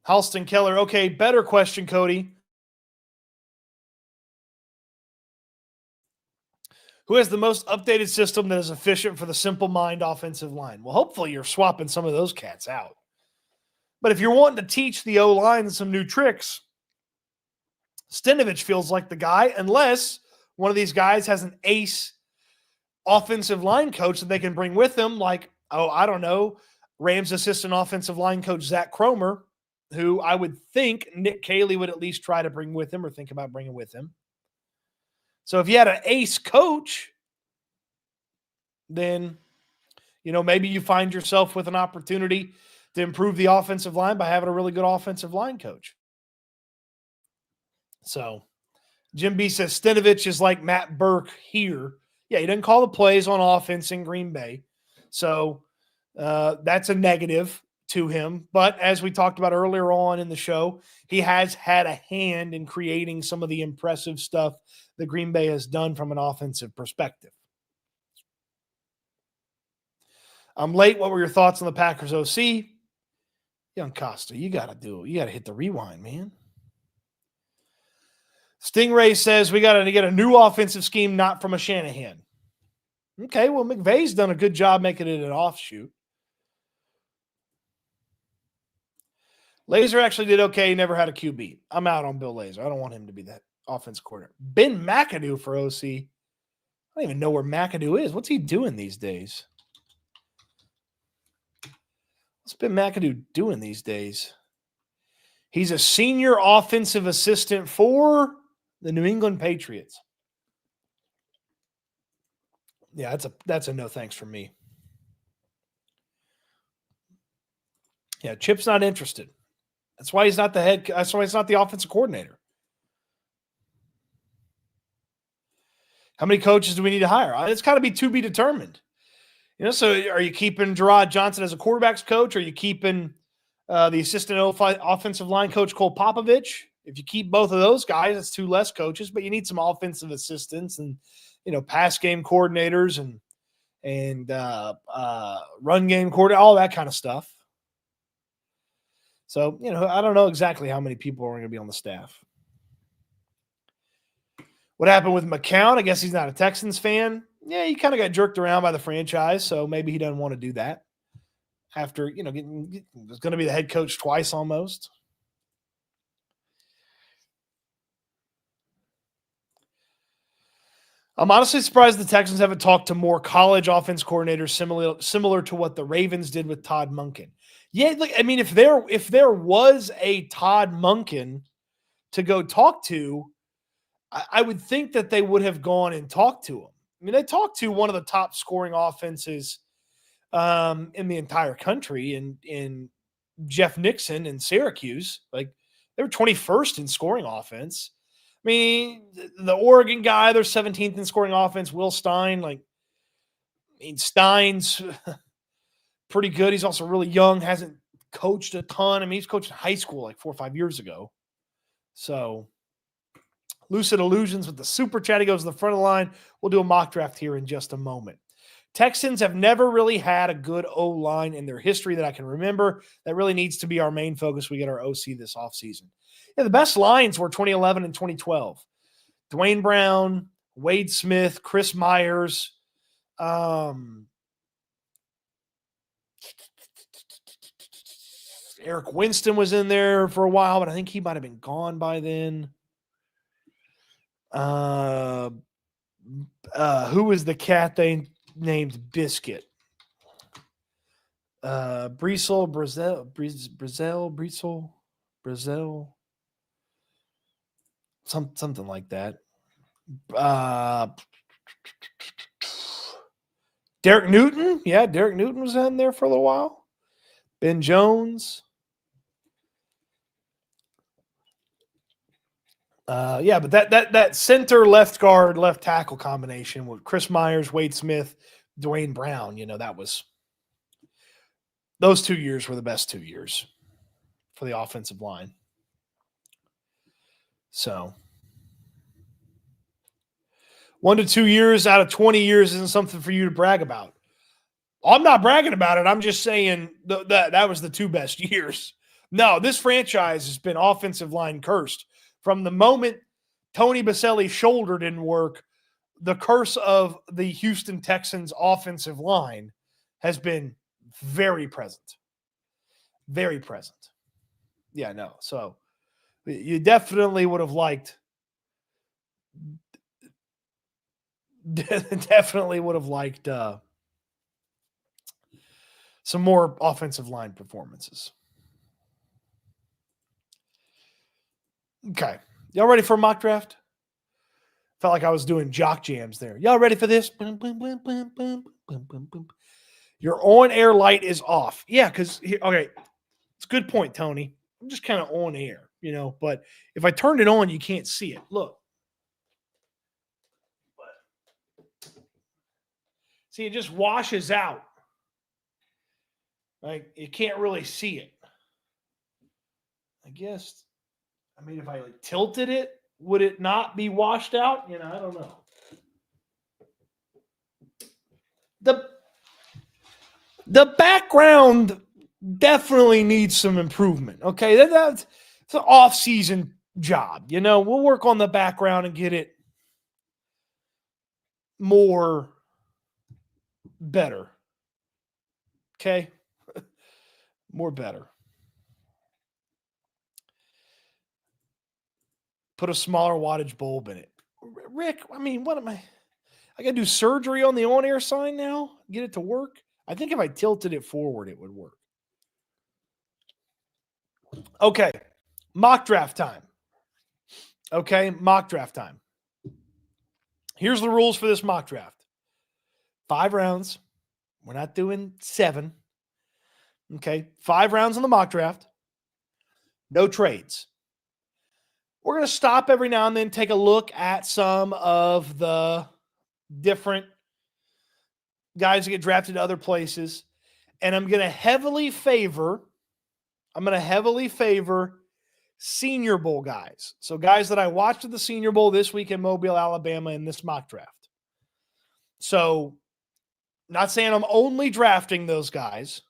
Halston Keller, okay, better question, Cody. Who has the most updated system that is efficient for the simple mind offensive line? Well, hopefully you're swapping some of those cats out. But if you're wanting to teach the O-line some new tricks, Stenavich feels like the guy, unless one of these guys has an ace offensive line coach that they can bring with them, like, I don't know, Rams assistant offensive line coach Zach Cromer, who I would think Nick Caley would at least try to bring with him or think about bringing with him. So if you had an ace coach, then, maybe you find yourself with an opportunity to improve the offensive line by having a really good offensive line coach. So Jim B says Stenavich is like Matt Burke here. Yeah, he didn't call the plays on offense in Green Bay. So that's a negative to him. But as we talked about earlier on in the show, he has had a hand in creating some of the impressive stuff that Green Bay has done from an offensive perspective. I'm late. What were your thoughts on the Packers OC? Young Costa, you got to do it. You got to hit the rewind, man. Stingray says we got to get a new offensive scheme, not from a Shanahan. Okay, well, McVay's done a good job making it an offshoot. Lazor actually did okay. He never had a QB. I'm out on Bill Lazor. I don't want him to be that offensive coordinator. Ben McAdoo for OC. I don't even know where McAdoo is. What's he doing these days? What's Ben McAdoo doing these days? He's a senior offensive assistant for the New England Patriots. Yeah, that's a no thanks from me. Yeah, Chip's not interested. That's why he's not the head. That's why he's not the offensive coordinator. How many coaches do we need to hire? It's got to be to be determined. So are you keeping Gerard Johnson as a quarterback's coach? Or are you keeping the assistant offensive line coach Cole Popovich? If you keep both of those guys, it's 2 less coaches, but you need some offensive assistants and pass game coordinators and run game coordinator, all that kind of stuff. So, I don't know exactly how many people are going to be on the staff. What happened with McCown? I guess he's not a Texans fan. Yeah, he kind of got jerked around by the franchise, so maybe he doesn't want to do that. After, was going to be the head coach twice almost. I'm honestly surprised the Texans haven't talked to more college offense coordinators similar to what the Ravens did with Todd Monken. Yeah, look, I mean, if there was a Todd Monken to go talk to, I would think that they would have gone and talked to him. mean, they talked to one of the top scoring offenses in the entire country in Jeff Nixon in Syracuse. Like, they were 21st in scoring offense. I mean, the Oregon guy, they're 17th in scoring offense. Will Stein, like, I mean, Stein's pretty good. He's also really young, hasn't coached a ton. I mean, he's coached in high school like 4 or 5 years ago. So, Lucid Illusions with the super chat. He goes to the front of the line. We'll do a mock draft here in just a moment. Texans have never really had a good O-line in their history that I can remember. That really needs to be our main focus. We get our OC this offseason. Yeah, the best lines were 2011 and 2012. Dwayne Brown, Wade Smith, Chris Myers. Eric Winston was in there for a while, but I think he might have been gone by then. Who was the cat they named Biscuit? Brazil, something like that. Derek Newton, yeah, Derek Newton was in there for a little while. Ben Jones. Yeah, but that center, left guard, left tackle combination with Chris Myers, Wade Smith, Dwayne Brown, those 2 years were the best 2 years for the offensive line. So 1 to 2 years out of 20 years isn't something for you to brag about. I'm not bragging about it. I'm just saying that was the 2 best years. No, this franchise has been offensive line cursed. From the moment Tony Baselli's shoulder didn't work, the curse of the Houston Texans offensive line has been very present. Very present. Yeah, no. So you definitely would have liked some more offensive line performances. Okay. Y'all ready for a mock draft? Felt like I was doing jock jams there. Y'all ready for this? Boom, boom, boom, boom, boom, boom, boom, boom. Your on-air light is off. Yeah, because, okay, it's a good point, Tony. I'm just kind of on air, but if I turned it on, you can't see it. Look. See, it just washes out. Like, you can't really see it. I guess, if I tilted it, would it not be washed out? I don't know. The background definitely needs some improvement. Okay, that's an off-season job. We'll work on the background and get it more better. Okay, more better. Put a smaller wattage bulb in it. Rick, what am I got to do surgery on the on-air sign now? Get it to work? I think if I tilted it forward, it would work. Okay, mock draft time. Here's the rules for this mock draft. 5 rounds. We're not doing 7. Okay, 5 rounds on the mock draft. No trades. We're going to stop every now and then, take a look at some of the different guys that get drafted to other places. And I'm going to heavily favor Senior Bowl guys. So guys that I watched at the Senior Bowl this week in Mobile, Alabama in this mock draft. So not saying I'm only drafting those guys,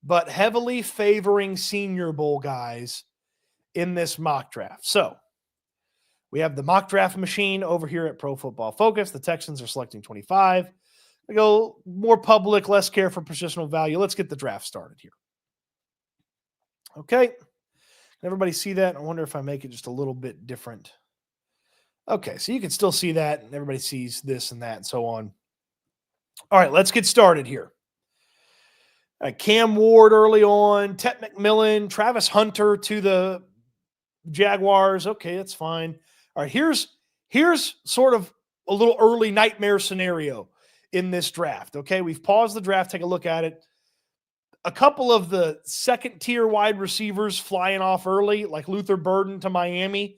but heavily favoring Senior Bowl guys in this mock draft. So we have the mock draft machine over here at Pro Football Focus. The Texans are selecting 25. We go more public, less care for positional value. Let's get the draft started here. Okay. Everybody see that? I wonder if I make it just a little bit different. Okay, so you can still see that, and everybody sees this and that and so on. All right, let's get started here. Cam Ward early on, Tet McMillan, Travis Hunter to the Jaguars. Okay, that's fine. All right, here's sort of a little early nightmare scenario in this draft. Okay, we've paused the draft. Take a look at it. A couple of the second-tier wide receivers flying off early, like Luther Burden to Miami.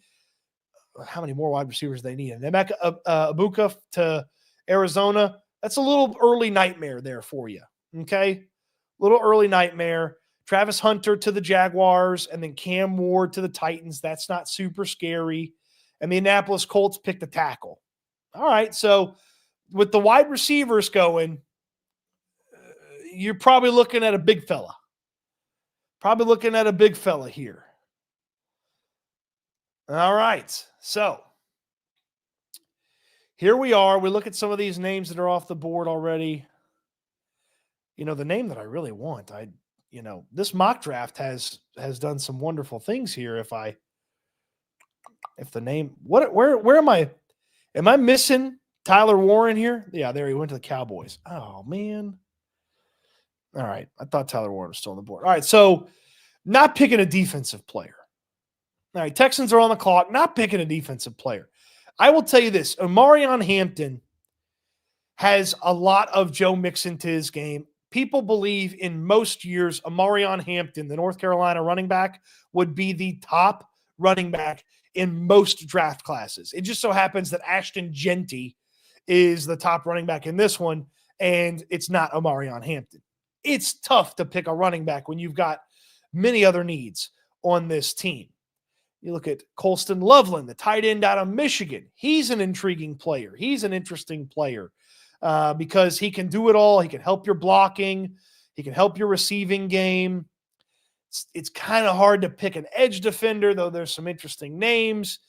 How many more wide receivers they need? And Emeka Ibuka to Arizona. That's a little early nightmare there for you. Okay, little early nightmare. Travis Hunter to the Jaguars, and then Cam Ward to the Titans. That's not super scary. And the Indianapolis Colts picked a tackle. All right, so with the wide receivers going, you're probably looking at a big fella. Probably looking at a big fella here. All right, so here we are. We look at some of these names that are off the board already. You know, the name that I really want, this mock draft has done some wonderful things here. If the name, where am I? Am I missing Tyler Warren here? Yeah, there he went to the Cowboys. Oh man. All right, I thought Tyler Warren was still on the board. All right, so not picking a defensive player. All right, Texans are on the clock, not picking a defensive player. I will tell you this, Omarion Hampton has a lot of Joe Mixon to his game. People believe in most years, Omarion Hampton, the North Carolina running back, would be the top running back in most draft classes. It just so happens that Ashton Genty is the top running back in this one, and it's not Omarion Hampton. It's tough to pick a running back when you've got many other needs on this team. You look at Colston Loveland, the tight end out of Michigan. He's an intriguing player. He's an interesting player because he can do it all. He can help your blocking. He can help your receiving game. It's kind of hard to pick an edge defender, though there's some interesting names.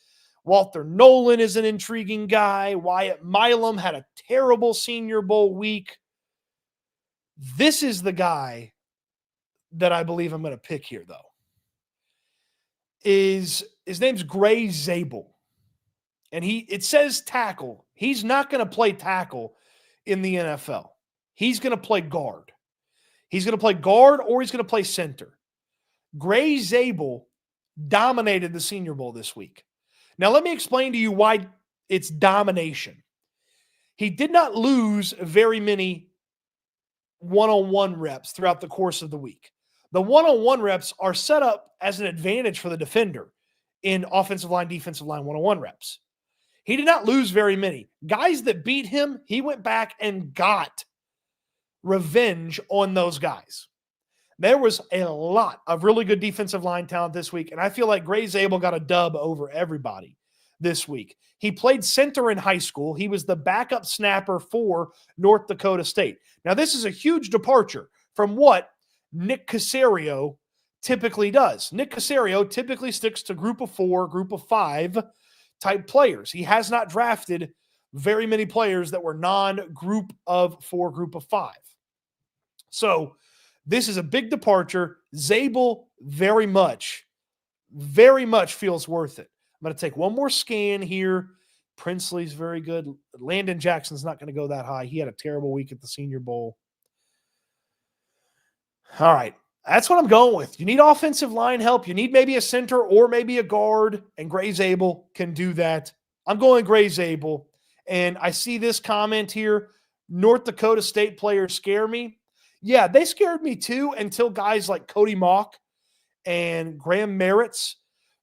Walter Nolan is an intriguing guy. Wyatt Milam had a terrible Senior Bowl week. This is the guy that I believe I'm going to pick here, though. His name's Gray Zabel. And it says tackle. He's not going to play tackle in the NFL. He's going to play guard. He's going to play guard or he's going to play center. Gray Zabel dominated the Senior Bowl this week. Now, let me explain to you why it's domination. He did not lose very many one-on-one reps throughout the course of the week. The one-on-one reps are set up as an advantage for the defender in offensive line, defensive line, one-on-one reps. He did not lose very many. Guys that beat him, he went back and got revenge on those guys. There was a lot of really good defensive line talent this week, and I feel like Gray Zabel got a dub over everybody this week. He played center in high school. He was the backup snapper for North Dakota State. Now, this is a huge departure from what Nick Caserio typically does. Nick Caserio typically sticks to group of 4, group of 5 type players. He has not drafted very many players that were non-group of 4, group of 5. So this is a big departure. Zabel very much feels worth it. I'm going to take one more scan here. Princely's very good. Landon Jackson's not going to go that high. He had a terrible week at the Senior Bowl. All right. That's what I'm going with. You need offensive line help. You need maybe a center or maybe a guard, and Gray Zabel can do that. I'm going Gray Zabel. And I see this comment here, North Dakota State players scare me. Yeah, they scared me too until guys like Cody Mock and Graham Merritt's,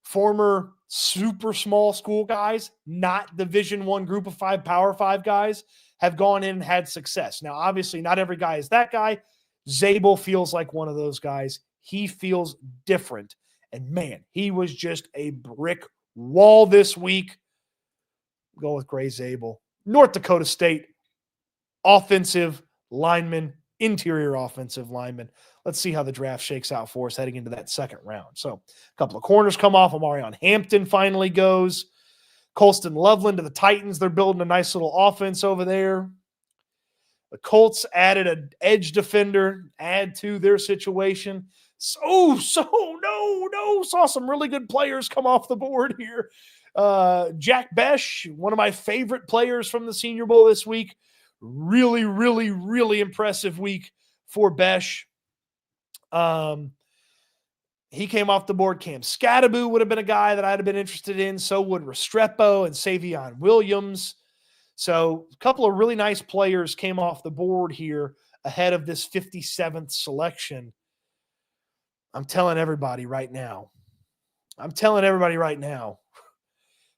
former super small school guys, not Division I group of 5, Power 5 guys, have gone in and had success. Now, obviously, not every guy is that guy. Zabel feels like one of those guys. He feels different. And man, he was just a brick wall this week. Go with Gray Zabel. North Dakota State, offensive lineman, interior offensive lineman. Let's see how the draft shakes out for us heading into that second round. So a couple of corners come off. Omarion Hampton finally goes. Colston Loveland to the Titans. They're building a nice little offense over there. The Colts added an edge defender, add to their situation. No. Saw some really good players come off the board here. Jack Besh, one of my favorite players from the Senior Bowl this week. Really, really, really impressive week for Besh. He came off the board. Cam Scattaboo would have been a guy that I'd have been interested in. So would Restrepo and Savion Williams. So a couple of really nice players came off the board here ahead of this 57th selection. I'm telling everybody right now,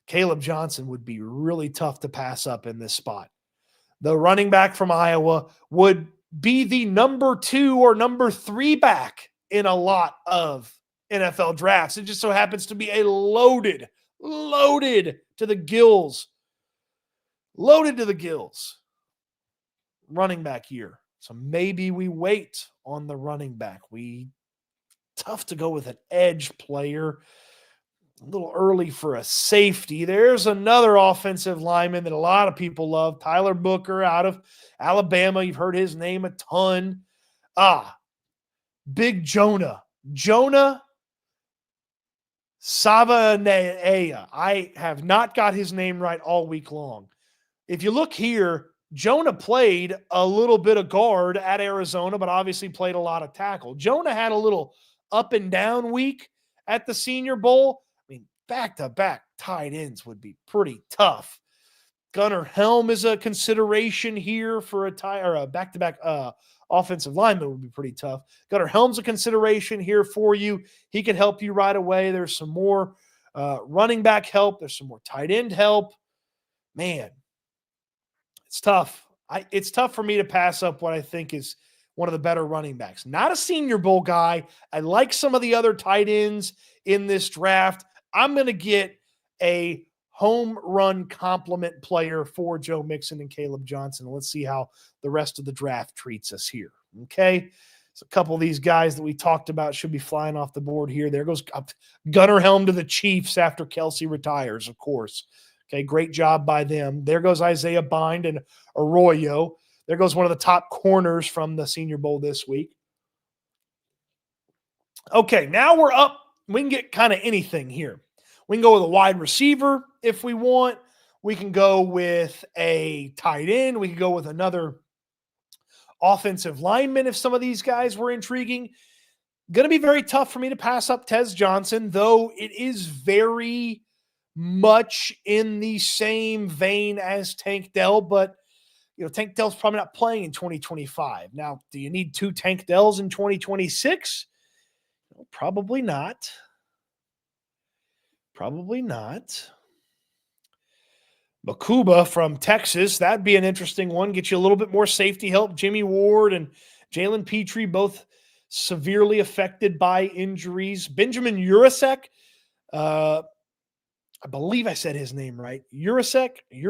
Caleb Johnson would be really tough to pass up in this spot. The running back from Iowa would be the number 2 or number 3 back in a lot of NFL drafts. It just so happens to be a loaded to the gills running back year. So maybe we wait on the running back. Tough to go with an edge player. A little early for a safety. There's another offensive lineman that a lot of people love, Tyler Booker out of Alabama. You've heard his name a ton. Big Jonah Savanaia. I have not got his name right all week long. If you look here, Jonah played a little bit of guard at Arizona, but obviously played a lot of tackle. Jonah had a little up and down week at the Senior Bowl. I mean, back-to-back tight ends would be pretty tough. Gunnar Helm is a consideration here for a back-to-back offensive lineman would be pretty tough. Gunnar Helm's a consideration here for you. He can help you right away. There's some more running back help. There's some more tight end help. Man, it's tough. It's tough for me to pass up what I think is one of the better running backs. Not a Senior Bowl guy. I like some of the other tight ends in this draft. I'm going to get a home run compliment player for Joe Mixon and Caleb Johnson. Let's see how the rest of the draft treats us here. Okay. So a couple of these guys that we talked about should be flying off the board here. There goes Gunnar Helm to the Chiefs after Kelce retires, of course. Okay. Great job by them. There goes Isaiah Bind and Arroyo. There goes one of the top corners from the Senior Bowl this week. Okay. Now we're up. We can get kind of anything here. We can go with a wide receiver if we want. We can go with a tight end. We can go with another offensive lineman if some of these guys were intriguing. Going to be very tough for me to pass up Tez Johnson, though it is very much in the same vein as Tank Dell, but Tank Dell's probably not playing in 2025. Now, do you need 2 Tank Dells in 2026? Probably not. Probably not. Makuba from Texas, that'd be an interesting one. Get you a little bit more safety help. Jimmy Ward and Jalen Petrie, both severely affected by injuries. Benjamin Urasek, I believe I said his name right. Urasek. He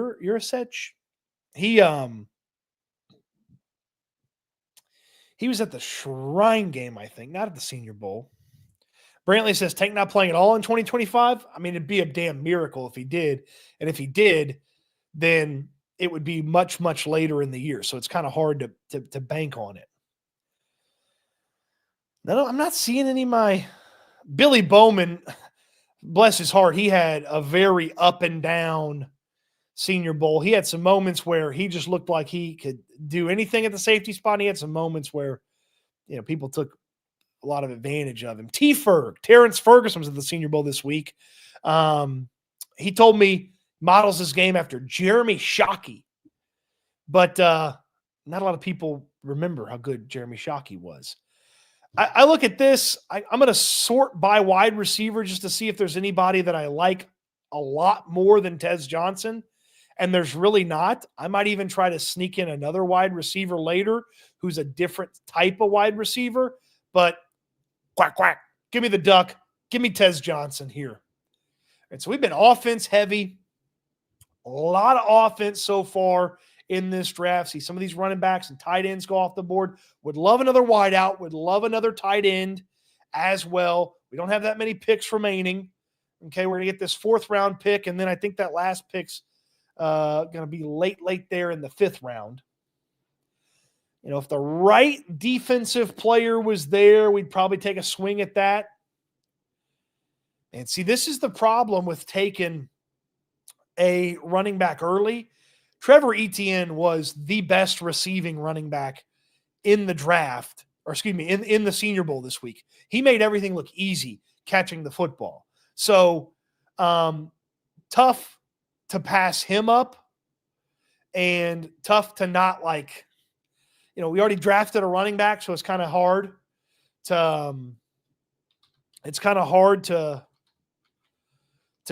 was at the Shrine game, I think, not at the Senior Bowl. Brantley says, Tank not playing at all in 2025? I mean, it'd be a damn miracle if he did. And if he did, then it would be much, much later in the year. So it's kind of hard to bank on it. No, I'm not seeing any of my – Billy Bowman, bless his heart, he had a very up and down Senior Bowl. He had some moments where he just looked like he could do anything at the safety spot. And he had some moments where, people took a lot of advantage of him. Terrence Ferguson was at the Senior Bowl this week. He told me models his game after Jeremy Shockey, but not a lot of people remember how good Jeremy Shockey was. I look at this. I'm going to sort by wide receiver just to see if there's anybody that I like a lot more than Tez Johnson, and there's really not. I might even try to sneak in another wide receiver later who's a different type of wide receiver, but quack, quack. Give me the duck. Give me Tez Johnson here. And so we've been offense heavy. A lot of offense so far in this draft. See some of these running backs and tight ends go off the board. Would love another wideout. Would love another tight end as well. We don't have that many picks remaining. Okay, we're going to get this 4th round pick, and then I think that last pick's going to be late there in the 5th round. If the right defensive player was there, we'd probably take a swing at that. And see, this is the problem with taking a running back early. Trevor Etienne was the best receiving running back in the draft, or excuse me, in the Senior Bowl this week. He made everything look easy catching the football. So tough to pass him up. and tough to not we already drafted a running back, so it's kind of hard to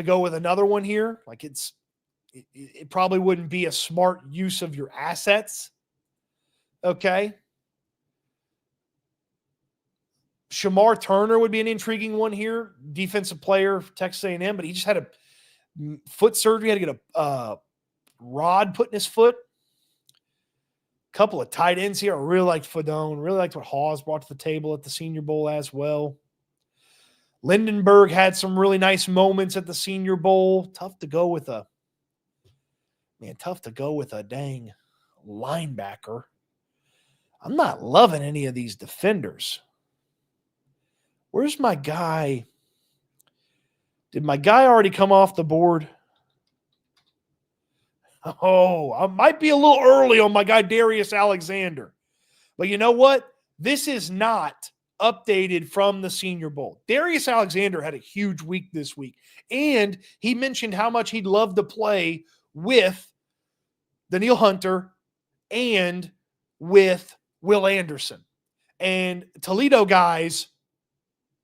go with another one here. It probably wouldn't be a smart use of your assets. Okay. Shamar Turner would be an intriguing one here. Defensive player, Texas A&M, but he just had a foot surgery. Had to get a rod put in his foot. Couple of tight ends here. I really liked Fedone. Really liked what Hawes brought to the table at the Senior Bowl as well. Lindenberg had some really nice moments at the Senior Bowl. Tough to go with a dang linebacker. I'm not loving any of these defenders. Where's my guy? Did my guy already come off the board? Oh, I might be a little early on my guy Darius Alexander. But you know what? This is not updated from the Senior Bowl. Darius Alexander had a huge week this week. And he mentioned how much he'd love to play with Daniil Hunter and with Will Anderson. And Toledo guys,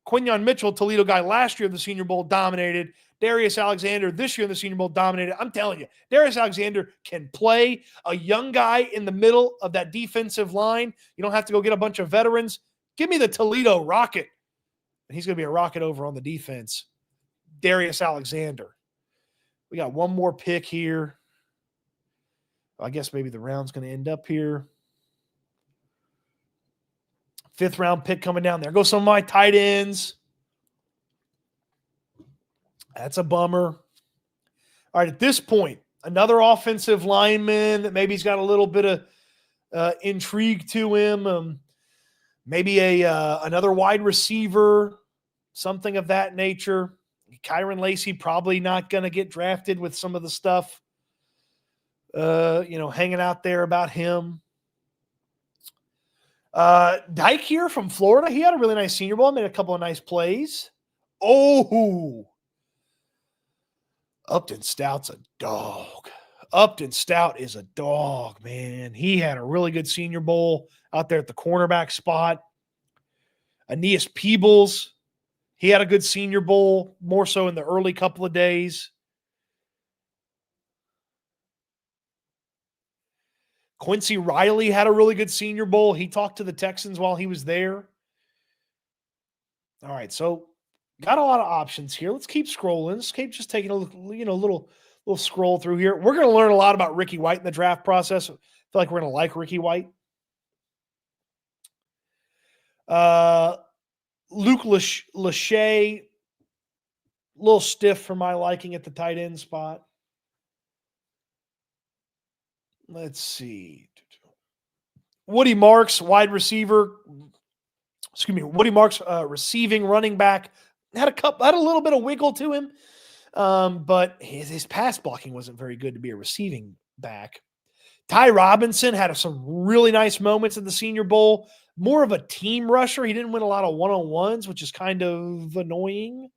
Quinyon Mitchell, Toledo guy last year in the Senior Bowl, dominated. Darius Alexander this year in the Senior Bowl dominated. I'm telling you, Darius Alexander can play. A young guy in the middle of that defensive line. You don't have to go get a bunch of veterans. Give me the Toledo Rocket. And he's going to be a rocket over on the defense. Darius Alexander. We got one more pick here. I guess maybe the round's going to end up here. 5th round pick coming down. There go some of my tight ends. That's a bummer. All right, at this point, another offensive lineman that maybe he's got a little bit of intrigue to him. Maybe another wide receiver, something of that nature. Kyron Lacey probably not going to get drafted with some of the stuff, hanging out there about him. Dyke here from Florida. He had a really nice Senior Bowl. Made a couple of nice plays. Oh, Upton Stout's a dog. Upton Stout is a dog, man. He had a really good Senior Bowl out there at the cornerback spot. Aeneas Peebles, he had a good Senior Bowl, more so in the early couple of days. Quincy Riley had a really good Senior Bowl. He talked to the Texans while he was there. All right, so got a lot of options here. Let's keep scrolling. Let's keep just taking a little scroll through here. We're going to learn a lot about Ricky White in the draft process. I feel like we're going to like Ricky White. Luke Lachey, a little stiff for my liking at the tight end spot. Let's see. Woody Marks, wide receiver. Woody Marks, receiving running back. Had a little bit of wiggle to him, but his pass blocking wasn't very good to be a receiving back. Ty Robinson had some really nice moments in the Senior Bowl. More of a team rusher. He didn't win a lot of one-on-ones, which is kind of annoying.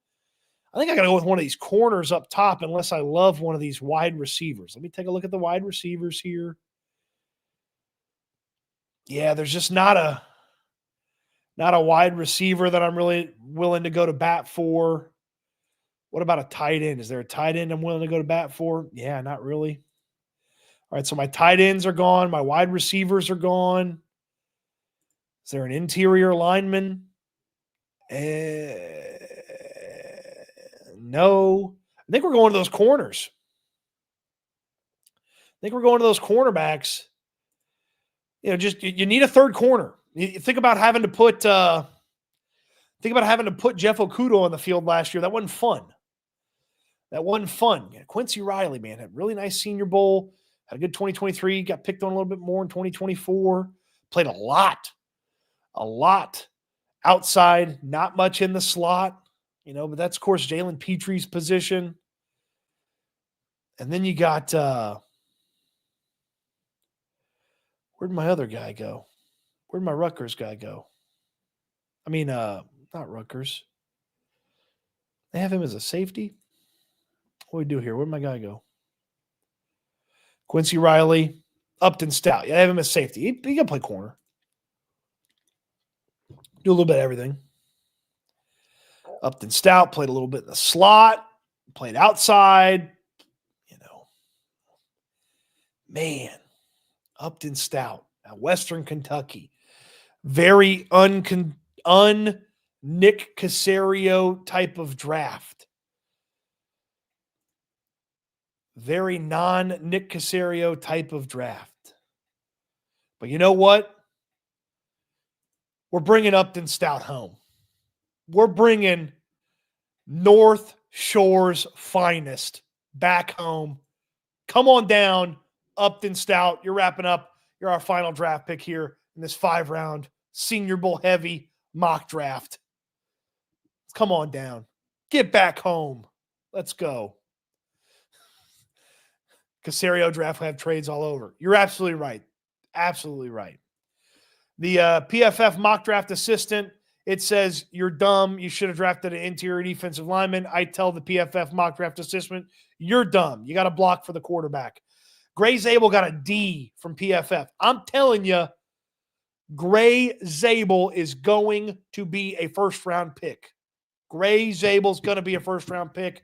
I think I got to go with one of these corners up top unless I love one of these wide receivers. Let me take a look at the wide receivers here. Yeah, there's just not a wide receiver that I'm really willing to go to bat for. What about a tight end? Is there a tight end I'm willing to go to bat for? Yeah, not really. All right, so my tight ends are gone. My wide receivers are gone. Is there an interior lineman? No. I think we're going to those corners. I think we're going to those cornerbacks. You need a third corner. You think about having to put Jeff Okudah on the field last year. That wasn't fun. Yeah, Quincy Riley, man, had a really nice Senior Bowl. Had a good 2023. Got picked on a little bit more in 2024. Played a lot outside, not much in the slot, but that's, of course, Jalen Petrie's position. And then you got, where'd my other guy go? Where'd my Rutgers guy go? I mean, not Rutgers. They have him as a safety. What do we do here? Where'd my guy go? Quincy Riley, Upton Stout. Yeah, I have him as safety. He can play corner. Do a little bit of everything. Upton Stout played a little bit in the slot, played outside. Man, Upton Stout at Western Kentucky. Very un-Nick Caserio type of draft. Very non-Nick Caserio type of draft. But you know what? We're bringing Upton Stout home. We're bringing North Shore's finest back home. Come on down, Upton Stout. You're wrapping up. You're our final draft pick here in this 5-round Senior Bowl heavy mock draft. Come on down. Get back home. Let's go. Caserio draft will have trades all over. You're absolutely right. Absolutely right. The PFF mock draft assistant, it says, you're dumb. You should have drafted an interior defensive lineman. I tell the PFF mock draft assistant, you're dumb. You got to block for the quarterback. Gray Zabel got a D from PFF. I'm telling you, Gray Zabel is going to be a first-round pick. Gray Zabel's going to be a first-round pick.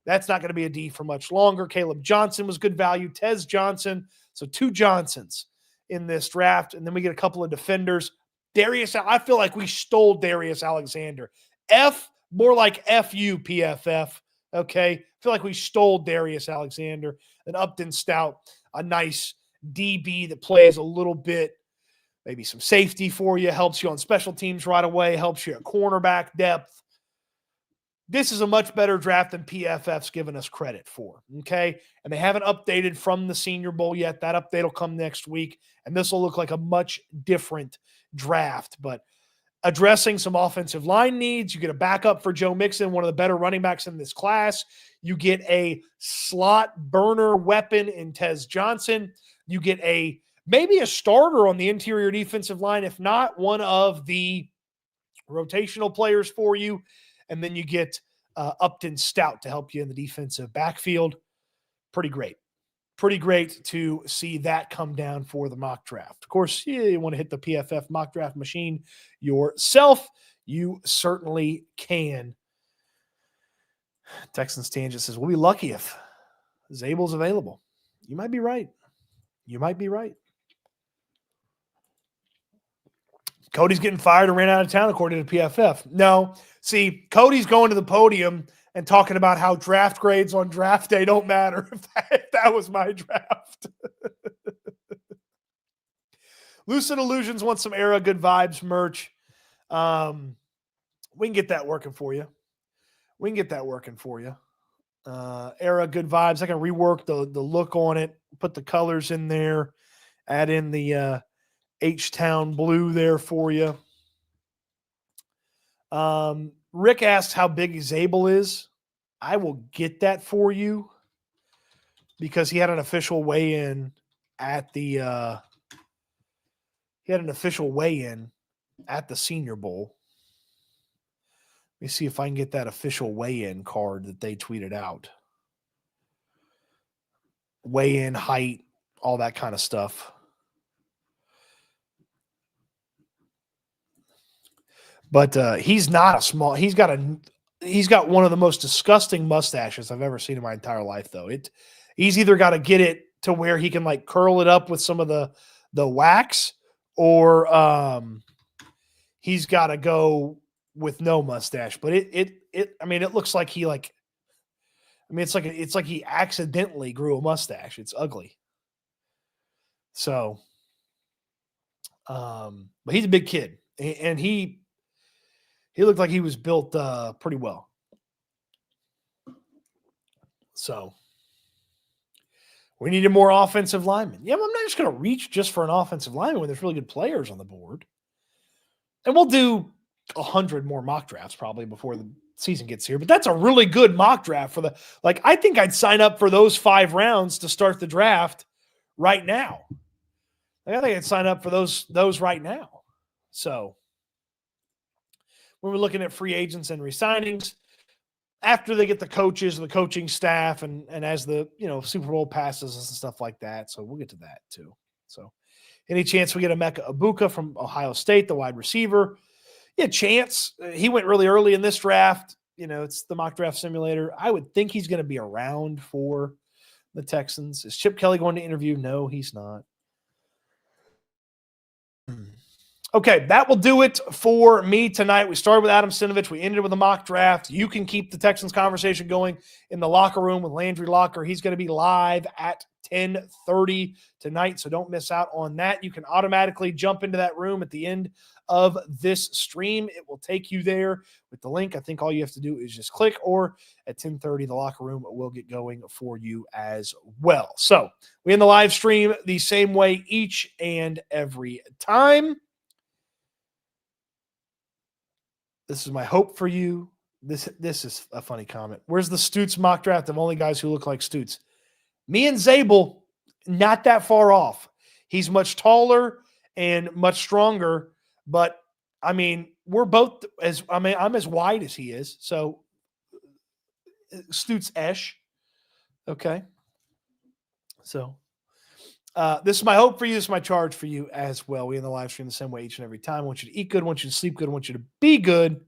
That's not going to be a D for much longer. Caleb Johnson was good value. Tez Johnson. So 2 Johnsons in this draft. And then we get a couple of defenders. I feel like we stole Darius Alexander. More like FU PFF. Okay. I feel like we stole Darius Alexander. And Upton Stout, a nice DB that plays a little bit, maybe some safety for you, helps you on special teams right away, helps you at cornerback depth. This is a much better draft than PFF's given us credit for, okay? And they haven't updated from the Senior Bowl yet. That update will come next week, and this will look like a much different draft. But addressing some offensive line needs, you get a backup for Joe Mixon, one of the better running backs in this class. You get a slot burner weapon in Tez Johnson. You get maybe a starter on the interior defensive line, if not one of the rotational players for you. And then you get Upton Stout to help you in the defensive backfield. Pretty great. Pretty great to see that come down for the mock draft. Of course, you want to hit the PFF mock draft machine yourself. You certainly can. Texans Tangent says, we'll be lucky if Zabel's available. You might be right. You might be right. Cody's getting fired and ran out of town, according to PFF. No. See, Cody's going to the podium and talking about how draft grades on draft day don't matter. If that was my draft. Lucid Illusions wants some Era Good Vibes merch. We can get that working for you. Era Good Vibes. I can rework the look on it, put the colors in there, add in the H-Town blue there for you. Rick asked how big Zabel is. I will get that for you because he had an official weigh-in at the Senior Bowl. Let me see if I can get that official weigh-in card that they tweeted out. Weigh-in, height, all that kind of stuff. But he's not a small. He's got one of the most disgusting mustaches I've ever seen in my entire life, though. He's either got to get it to where he can like curl it up with some of the wax, or he's got to go with no mustache. But it looks like he it's like he accidentally grew a mustache. It's ugly. So, but he's a big kid, and he looked like he was built pretty well. So we needed more offensive linemen. Yeah, I'm not just going to reach just for an offensive lineman when there's really good players on the board. And we'll do 100 more mock drafts probably before the season gets here. But that's a really good mock draft for I think I'd sign up for those 5 rounds to start the draft right now. I think I'd sign up for those right now. So when we're looking at free agents and re-signings, after they get the coaches, the coaching staff, and as the Super Bowl passes and stuff like that. So we'll get to that too. So any chance we get Emeka Ibuka from Ohio State, the wide receiver? Yeah, chance. He went really early in this draft. It's the mock draft simulator. I would think he's going to be around for the Texans. Is Chip Kelly going to interview? No, he's not. Okay, that will do it for me tonight. We started with Adam Stenavich. We ended with a mock draft. You can keep the Texans conversation going in the locker room with Landry Locker. He's going to be live at 10:30 tonight, so don't miss out on that. You can automatically jump into that room at the end of this stream. It will take you there with the link. I think all you have to do is just click, or at 10:30, the locker room will get going for you as well. So we end the live stream the same way each and every time. This is my hope for you. This is a funny comment. Where's the Stoots mock draft of only guys who look like Stoots? Me and Zabel, not that far off. He's much taller and much stronger, but I mean, we're both I'm as wide as he is. So Stoots-esh. Okay. So this is my hope for you. This is my charge for you as well. We in the live stream the same way each and every time. I want you to eat good. I want you to sleep good. I want you to be good.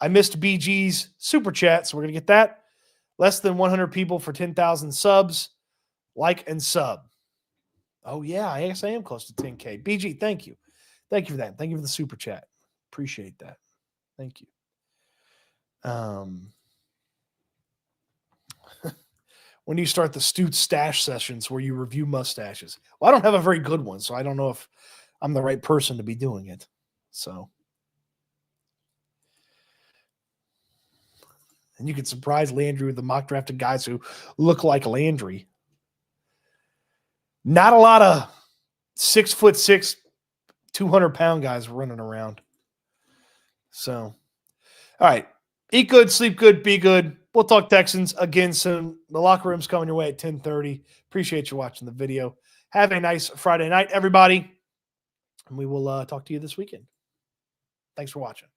I missed BG's super chat, so we're going to get that. Less than 100 people for 10,000 subs. Like and sub. Oh, yeah, I guess I am close to 10K. BG, thank you. Thank you for that. Thank you for the super chat. Appreciate that. Thank you. When do you start the Stoots stash sessions where you review mustaches? Well, I don't have a very good one, so I don't know if I'm the right person to be doing it. So, and you can surprise Landry with the mock drafted guys who look like Landry. Not a lot of 6'6", 200-pound guys running around. So, all right. Eat good, sleep good, be good. We'll talk Texans again soon. The locker room's coming your way at 10:30. Appreciate you watching the video. Have a nice Friday night, everybody. And we will talk to you this weekend. Thanks for watching.